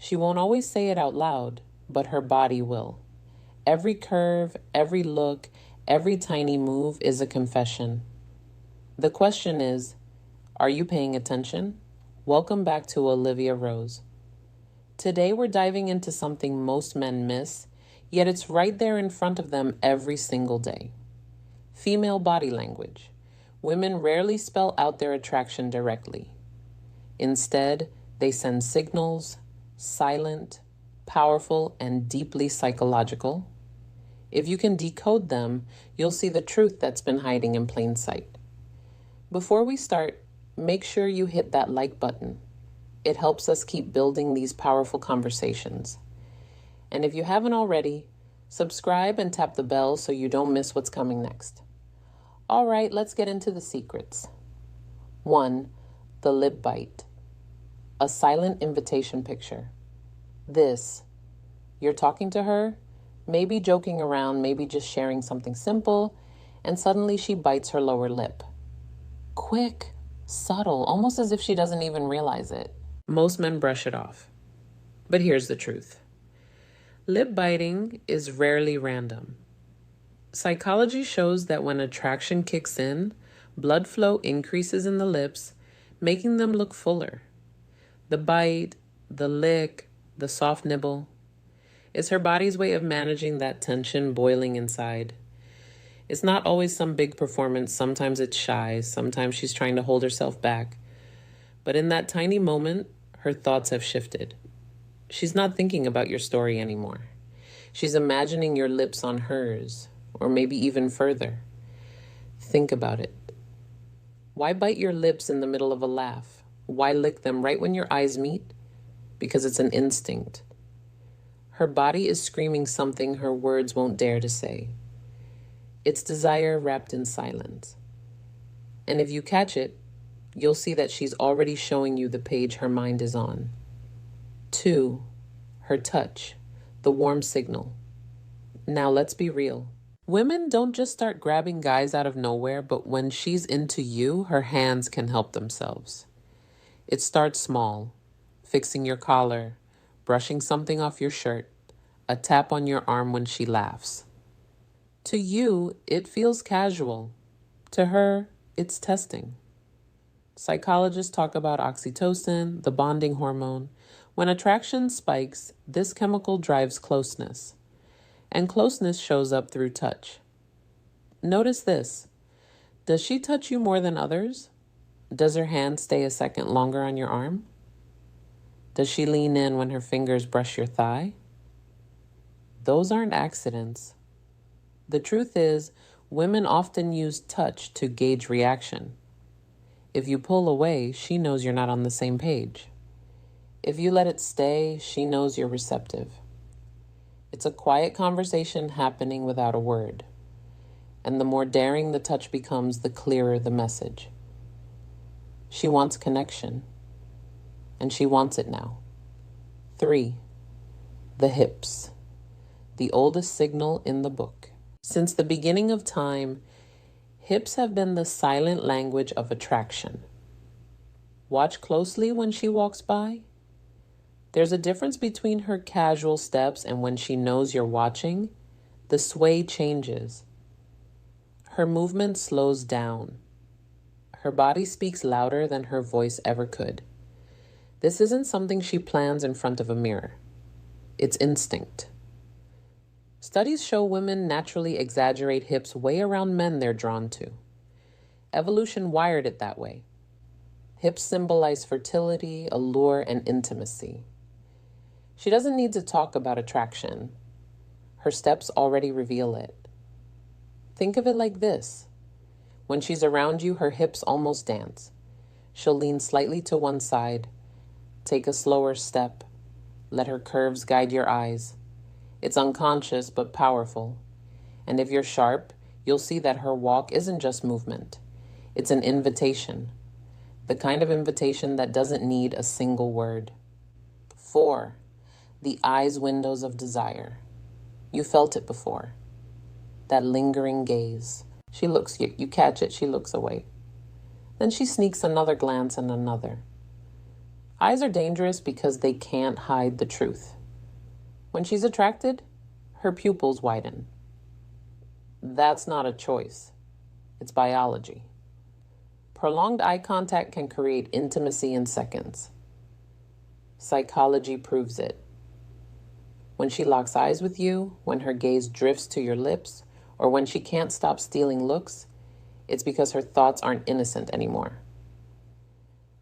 She won't always say it out loud, but her body will. Every curve, every look, every tiny move is a confession. The question is, are you paying attention? Welcome back to Olivia Rose. Today we're diving into something most men miss, yet it's right there in front of them every single day. Female body language. Women rarely spell out their attraction directly. Instead, they send signals, silent, powerful, and deeply psychological. If you can decode them, you'll see the truth that's been hiding in plain sight. Before we start, make sure you hit that like button. It helps us keep building these powerful conversations. And if you haven't already, subscribe and tap the bell so you don't miss what's coming next. All right, let's get into the secrets. 1. The lip bite. A silent invitation picture. This. You're talking to her, maybe joking around, maybe just sharing something simple, and suddenly she bites her lower lip. Quick, subtle, almost as if she doesn't even realize it. Most men brush it off. But here's the truth. Lip biting is rarely random. Psychology shows that when attraction kicks in, blood flow increases in the lips, making them look fuller. The bite, the lick, the soft nibble, is her body's way of managing that tension boiling inside. It's not always some big performance. Sometimes it's shy. Sometimes she's trying to hold herself back. But in that tiny moment, her thoughts have shifted. She's not thinking about your story anymore. She's imagining your lips on hers, or maybe even further. Think about it. Why bite your lips in the middle of a laugh? Why lick them right when your eyes meet? Because it's an instinct. Her body is screaming something her words won't dare to say. It's desire wrapped in silence. And if you catch it, you'll see that she's already showing you the page her mind is on. 2. Her touch, the warm signal. Now let's be real. Women don't just start grabbing guys out of nowhere, but when she's into you, her hands can help themselves. It starts small, fixing your collar, brushing something off your shirt, a tap on your arm when she laughs. To you, it feels casual. To her, it's testing. Psychologists talk about oxytocin, the bonding hormone. When attraction spikes, this chemical drives closeness. And closeness shows up through touch. Notice this. Does she touch you more than others? Does her hand stay a second longer on your arm? Does she lean in when her fingers brush your thigh? Those aren't accidents. The truth is, women often use touch to gauge reaction. If you pull away, she knows you're not on the same page. If you let it stay, she knows you're receptive. It's a quiet conversation happening without a word. And the more daring the touch becomes, the clearer the message. She wants connection. And she wants it now. 3. The hips. The oldest signal in the book. Since the beginning of time, hips have been the silent language of attraction. Watch closely when she walks by. There's a difference between her casual steps and when she knows you're watching. The sway changes. Her movement slows down. Her body speaks louder than her voice ever could. This isn't something she plans in front of a mirror. It's instinct. Studies show women naturally exaggerate hips way around men they're drawn to. Evolution wired it that way. Hips symbolize fertility, allure, and intimacy. She doesn't need to talk about attraction. Her steps already reveal it. Think of it like this. When she's around you, her hips almost dance. She'll lean slightly to one side, take a slower step, let her curves guide your eyes. It's unconscious but powerful. And if you're sharp, you'll see that her walk isn't just movement. It's an invitation. The kind of invitation that doesn't need a single word. 4. The eyes' windows of desire. You felt it before. That lingering gaze. She looks, you catch it, she looks away. Then she sneaks another glance and another. Eyes are dangerous because they can't hide the truth. When she's attracted, her pupils widen. That's not a choice. It's biology. Prolonged eye contact can create intimacy in seconds. Psychology proves it. When she locks eyes with you, when her gaze drifts to your lips, or when she can't stop stealing looks, it's because her thoughts aren't innocent anymore.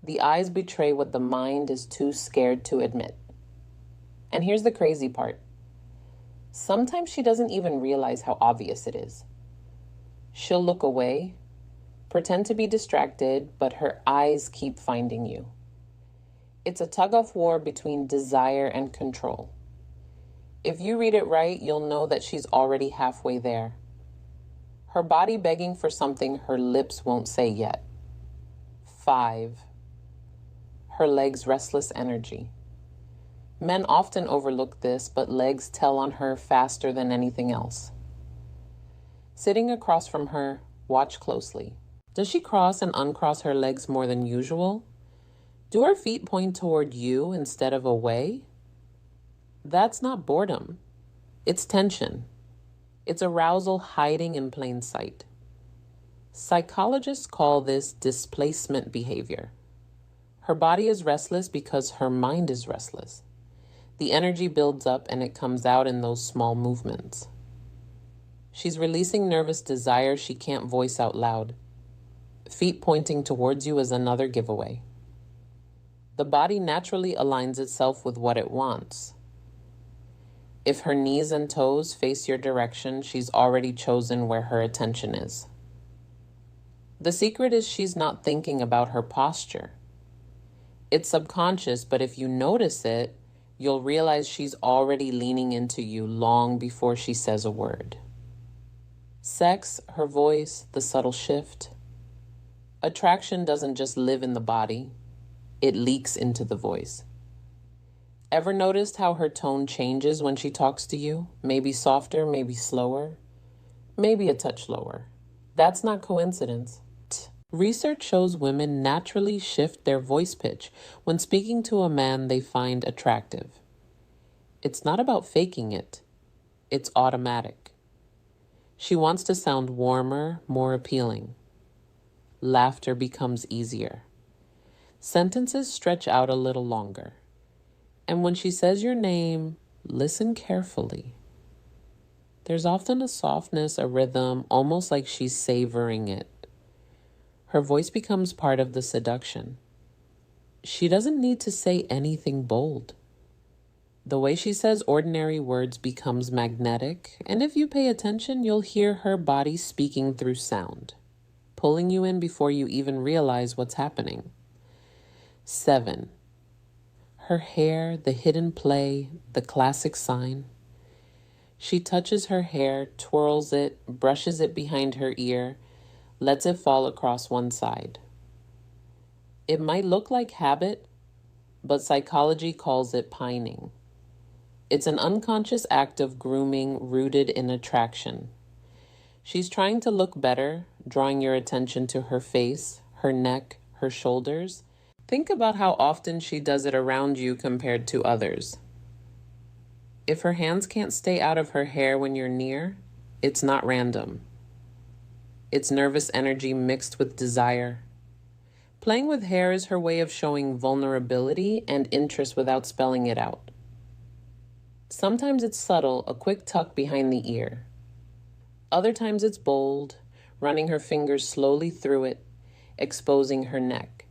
The eyes betray what the mind is too scared to admit. And here's the crazy part. Sometimes she doesn't even realize how obvious it is. She'll look away, pretend to be distracted, but her eyes keep finding you. It's a tug-of-war between desire and control. If you read it right, you'll know that she's already halfway there. Her body begging for something her lips won't say yet. 5. Her legs' restless energy. Men often overlook this, but legs tell on her faster than anything else. Sitting across from her, watch closely. Does she cross and uncross her legs more than usual? Do her feet point toward you instead of away? That's not boredom. It's tension. It's arousal hiding in plain sight. Psychologists call this displacement behavior. Her body is restless because her mind is restless. The energy builds up and it comes out in those small movements. She's releasing nervous desire she can't voice out loud. Feet pointing towards you is another giveaway. The body naturally aligns itself with what it wants. If her knees and toes face your direction, she's already chosen where her attention is. The secret is she's not thinking about her posture. It's subconscious, but if you notice it, you'll realize she's already leaning into you long before she says a word. Sex, her voice, the subtle shift. Attraction doesn't just live in the body, it leaks into the voice. Ever noticed how her tone changes when she talks to you? Maybe softer, maybe slower, maybe a touch lower. That's not coincidence. Research shows women naturally shift their voice pitch when speaking to a man they find attractive. It's not about faking it. It's automatic. She wants to sound warmer, more appealing. Laughter becomes easier. Sentences stretch out a little longer. And when she says your name, listen carefully. There's often a softness, a rhythm, almost like she's savoring it. Her voice becomes part of the seduction. She doesn't need to say anything bold. The way she says ordinary words becomes magnetic, and if you pay attention, you'll hear her body speaking through sound, pulling you in before you even realize what's happening. 7. Her hair, the hidden play, the classic sign. She touches her hair, twirls it, brushes it behind her ear, lets it fall across one side. It might look like habit, but psychology calls it pining. It's an unconscious act of grooming rooted in attraction. She's trying to look better, drawing your attention to her face, her neck, her shoulders. Think about how often she does it around you compared to others. If her hands can't stay out of her hair when you're near, it's not random. It's nervous energy mixed with desire. Playing with hair is her way of showing vulnerability and interest without spelling it out. Sometimes it's subtle, a quick tuck behind the ear. Other times it's bold, running her fingers slowly through it, exposing her neck.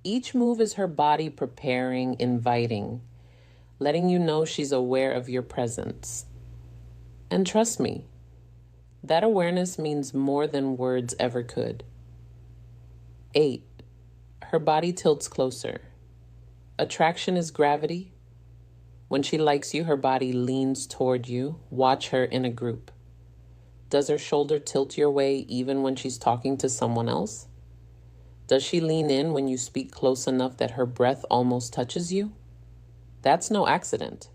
Each move is her body preparing, inviting, letting you know she's aware of your presence. And trust me, that awareness means more than words ever could. 8. Her body tilts closer. Attraction is gravity. When she likes you, her body leans toward you. Watch her in a group. Does her shoulder tilt your way even when she's talking to someone else? Does she lean in when you speak close enough that her breath almost touches you? That's no accident.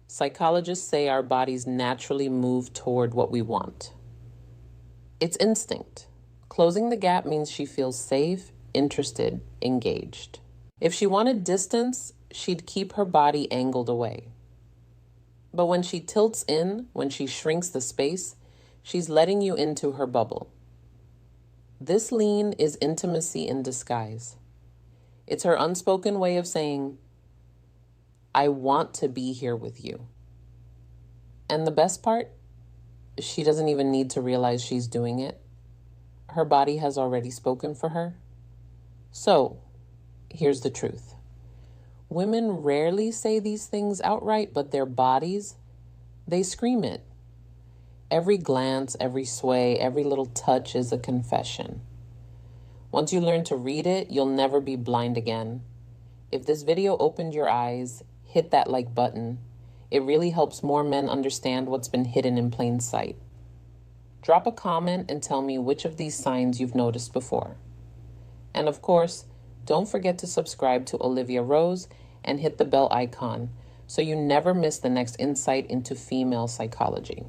Psychologists say our bodies naturally move toward what we want. It's instinct. Closing the gap means she feels safe, interested, engaged. If she wanted distance, she'd keep her body angled away. But when she tilts in, when she shrinks the space, she's letting you into her bubble. This lean is intimacy in disguise. It's her unspoken way of saying, I want to be here with you. And the best part, she doesn't even need to realize she's doing it. Her body has already spoken for her. So, here's the truth. Women rarely say these things outright, but their bodies, they scream it. Every glance, every sway, every little touch is a confession. Once you learn to read it, you'll never be blind again. If this video opened your eyes, hit that like button. It really helps more men understand what's been hidden in plain sight. Drop a comment and tell me which of these signs you've noticed before. And of course, don't forget to subscribe to Olivia Rose and hit the bell icon so you never miss the next insight into female psychology.